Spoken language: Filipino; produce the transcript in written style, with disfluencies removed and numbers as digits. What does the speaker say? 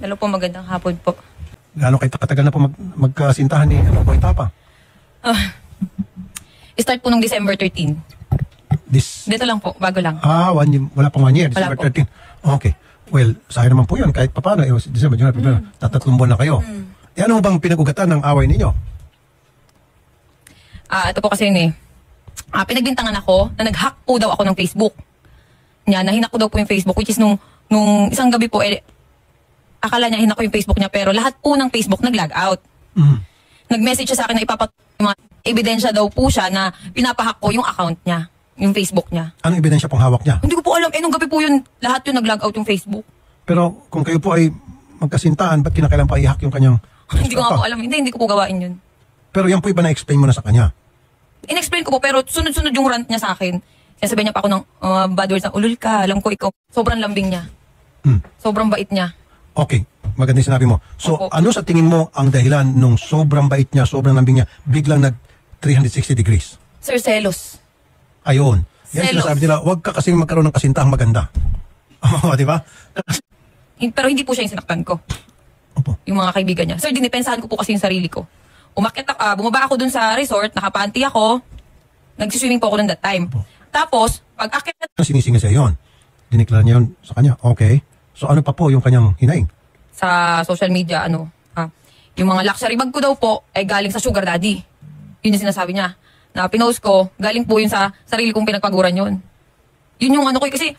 Hello po, magandang hapon po. Gaano kayo katagal na po magkasintahan ni Boy Tapang? Start po nung December 13. Dito lang po, bago lang. Wala pang 1 year, December Wala 13. Okay. Well, sayang naman po yun. Kahit paano, December, January, February, tatatlong buwan na kayo. Ano bang pinag-ugatan ng away ninyo? Ito po kasi yun pinagbintangan ako na nag-hack po daw ako ng Facebook. Nahinak ko daw po yung Facebook, which is nung isang gabi po, akala niya hinak ko yung Facebook niya, pero lahat po ng Facebook nag-log out. Nag-message siya sa akin na mga ebidensya daw po siya na pinapahack ko yung account niya, yung Facebook niya. Anong ebidensya pong hawak niya? Hindi ko po alam. Nung gabi po yun, lahat yun nag-log out yung Facebook. Pero kung kayo po ay magkasintahan, ba't kinakailan pa i-hack yung kanyang... Hindi ko nga po alam. Hindi ko po gawain yun. Pero yan po iba na-explain mo na sa kanya? In-explain ko po, pero sunod-sunod yung rant niya sa akin. Sinasabihan niya pa ako ng bad words na, ulul ka, alam ko ikaw. Sobrang lambing niya. Sobrang bait niya. Okay, maganda yung sinabi mo. So, Opo. ano sa tingin mo ang dahilan nung sobrang bait niya, sobrang lambing niya, biglang nag 360 degrees? Sir, selos. Ayun. Yan Selos. sinasabi nila, huwag ka kasing magkaroon ng kasintahang maganda. Oo, di ba? Pero hindi po siya yung sinaktan ko. Opo. Yung mga kaibigan niya. Sir, dinipensahan ko po kasi yung sarili ko. Bumaba ako dun sa resort, nakapanty ako, nagsiswimming po ako dun that time. Tapos, pag akit Ano sinisinga siya yun? Diniklara niya yun sa kanya. Okay. So, ano pa po yung kanyang hinaing? sa social media, yung mga luxury bag ko daw po, ay galing sa sugar daddy. Yun yung sinasabi niya. Na pinost ko, galing po yun sa sarili kong pinagpaguran yun. Yun yung ko, kasi